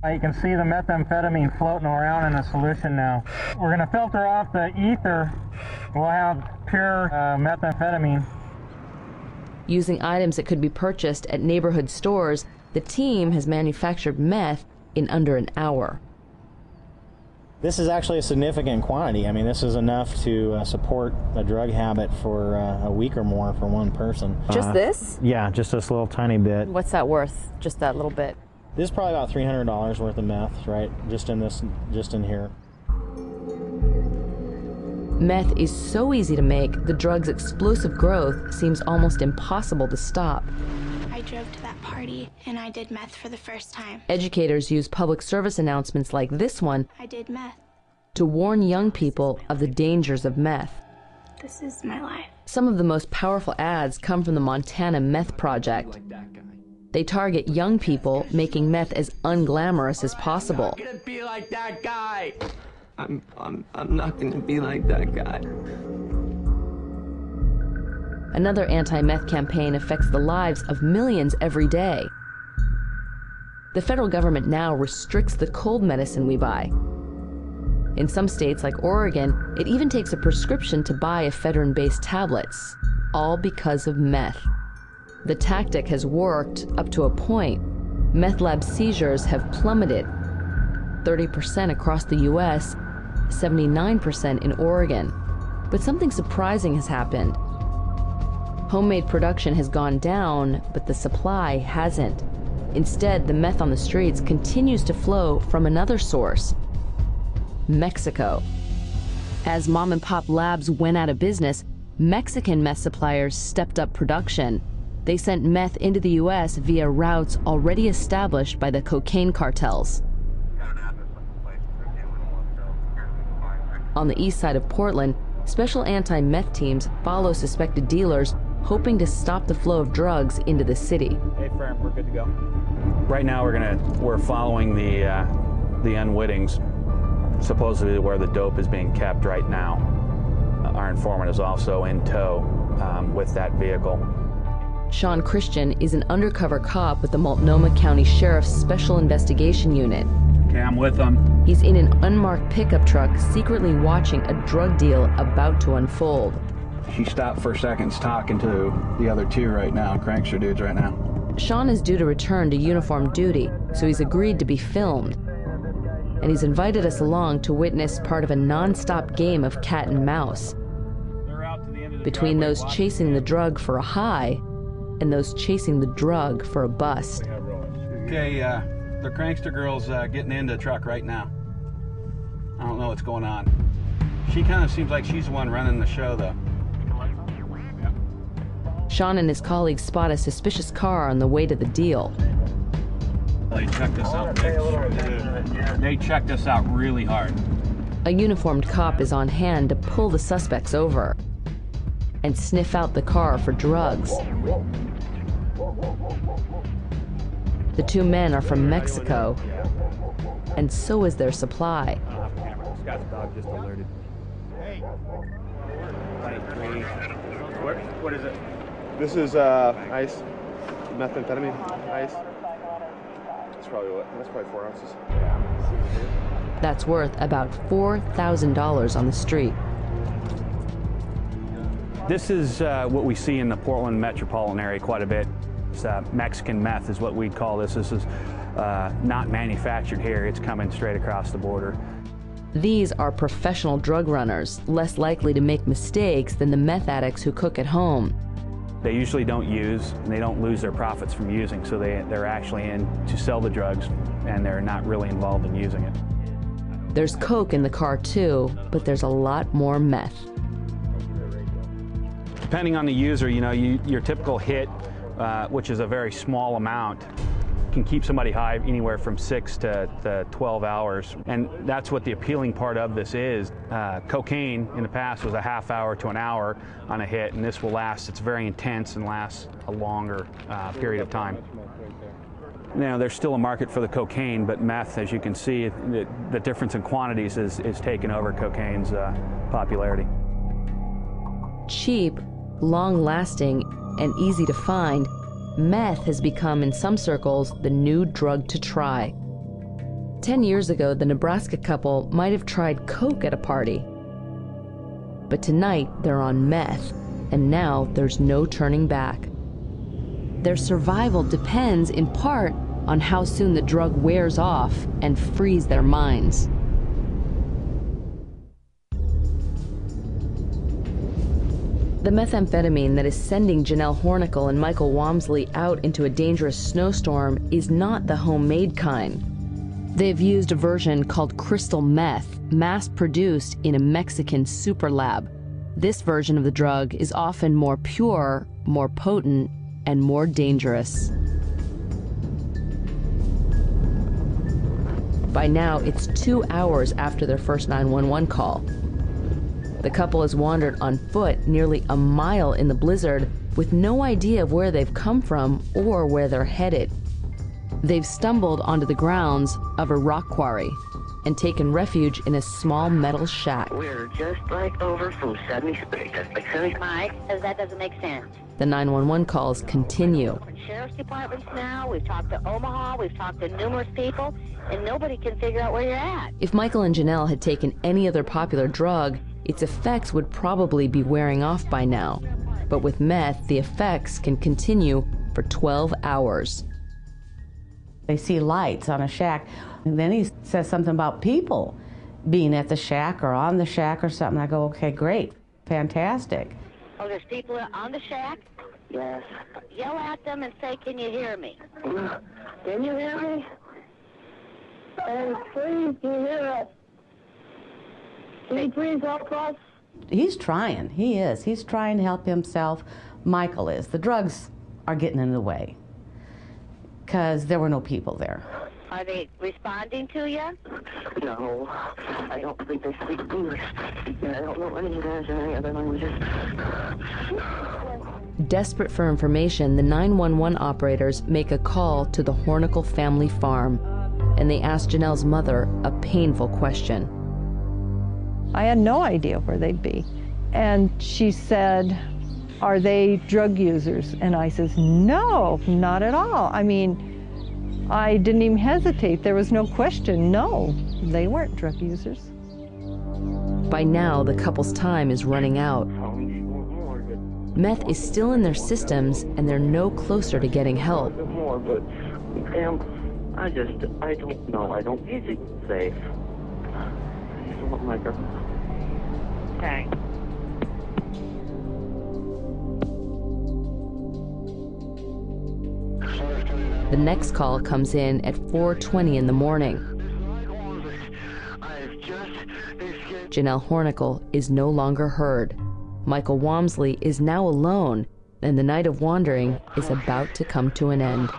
You can see the methamphetamine floating around in the solution now. We're going to filter off the ether. We'll have pure methamphetamine. Using items that could be purchased at neighborhood stores, the team has manufactured meth in under an hour. This is actually a significant quantity. I mean, this is enough to support a drug habit for a week or more for one person. Just this? Yeah, just this little tiny bit. What's that worth, just that little bit? This is probably about $300 worth of meth, right? Just in here. Meth is so easy to make, the drug's explosive growth seems almost impossible to stop. I drove to that party and I did meth for the first time. Educators use public service announcements like this one I did meth. to warn young people of the dangers of meth. This is my life. Some of the most powerful ads come from the Montana Meth Project. They target young people, making meth as unglamorous as possible. I'm not gonna be like that guy. I'm not gonna be like that guy. Another anti-meth campaign affects the lives of millions every day. The federal government now restricts the cold medicine we buy. In some states, like Oregon, it even takes a prescription to buy ephedrine-based tablets, all because of meth. The tactic has worked up to a point. Meth lab seizures have plummeted, 30% across the U.S., 79% in Oregon. But something surprising has happened. Homemade production has gone down, but the supply hasn't. Instead, the meth on the streets continues to flow from another source, Mexico. As mom-and-pop labs went out of business, Mexican meth suppliers stepped up production. They sent meth into the U.S. via routes already established by the cocaine cartels. On the east side of Portland, special anti-meth teams follow suspected dealers, hoping to stop the flow of drugs into the city. Hey, Fran, we're good to go. Right now, we're following the unwitting's, supposedly where the dope is being kept right now. Our informant is also in tow with that vehicle. Sean Christian is an undercover cop with the Multnomah County Sheriff's Special Investigation Unit. Okay, I'm with them. He's in an unmarked pickup truck, secretly watching a drug deal about to unfold. She stopped for seconds talking to the other two right now, prankster dudes right now. Sean is due to return to uniform duty, so he's agreed to be filmed. And he's invited us along to witness part of a non-stop game of cat and mouse between those chasing the drug for a high and those chasing the drug for a bust. Okay, the prankster girl's getting into the truck right now. I don't know what's going on. She kind of seems like she's the one running the show, though. Sean and his colleagues spot a suspicious car on the way to the deal. They checked us out. They checked us out really hard. A uniformed cop is on hand to pull the suspects over and sniff out the car for drugs. The two men are from Mexico, and so is their supply. Scott's dog just alerted. Hey. 23. What is it? This is ice, methamphetamine, ice. That's probably 4 ounces. That's worth about $4,000 on the street. This is what we see in the Portland metropolitan area quite a bit. It's, Mexican meth is what we'd call this. This is not manufactured here. It's coming straight across the border. These are professional drug runners, less likely to make mistakes than the meth addicts who cook at home. They usually don't use, and they don't lose their profits from using, so they're actually in to sell the drugs, and they're not really involved in using it. There's coke in the car too, but there's a lot more meth. Depending on the user, you know, your typical hit, which is a very small amount, can keep somebody high anywhere from 6 to 12 hours. And that's what the appealing part of this is. Cocaine in the past was a half hour to an hour on a hit, and this will last, it's very intense and lasts a longer period of time. Now, there's still a market for the cocaine, but meth, as you can see, the difference in quantities is taking over cocaine's popularity. Cheap, long-lasting, and easy to find, meth has become, in some circles, the new drug to try. 10 years ago, the Nebraska couple might have tried coke at a party. But tonight, they're on meth, and now there's no turning back. Their survival depends in part on how soon the drug wears off and frees their minds. The methamphetamine that is sending Janelle Hornicle and Michael Walmsley out into a dangerous snowstorm is not the homemade kind. They've used a version called crystal meth, mass-produced in a Mexican super lab. This version of the drug is often more pure, more potent, and more dangerous. By now, it's 2 hours after their first 911 call. The couple has wandered on foot nearly a mile in the blizzard with no idea of where they've come from or where they're headed. They've stumbled onto the grounds of a rock quarry and taken refuge in a small metal shack. We're just like over from 76. That makes sense? Mike, that doesn't make sense. The 911 calls continue. Sheriff's departments now, we've talked to Omaha, we've talked to numerous people, and nobody can figure out where you're at. If Michael and Janelle had taken any other popular drug, its effects would probably be wearing off by now. But with meth, the effects can continue for 12 hours. They see lights on a shack, and then he says something about people being at the shack or on the shack or something. I go, okay, great, fantastic. Oh, there's people on the shack? Yes. Yell at them and say, can you hear me? Can you hear me? And please, can you hear us? Can you please help us? He's trying, he is. He's trying to help himself. Michael is. The drugs are getting in the way because there were no people there. Are they responding to you? No, I don't think they speak English. And I don't know any of those or any other languages. Desperate for information, the 911 operators make a call to the Hornicle family farm, and they ask Janelle's mother a painful question. I had no idea where they'd be. And she said, are they drug users? And I says, no, not at all. I mean, I didn't even hesitate. There was no question. No, they weren't drug users. By now, the couple's time is running out. Meth is still in their systems, and they're no closer to getting help. More, but I don't know. I don't think it's safe. Oh my God. Okay. The next call comes in at 4:20 in the morning. Janelle Hornicle is no longer heard. Michael Walmsley is now alone, and the night of wandering is about to come to an end.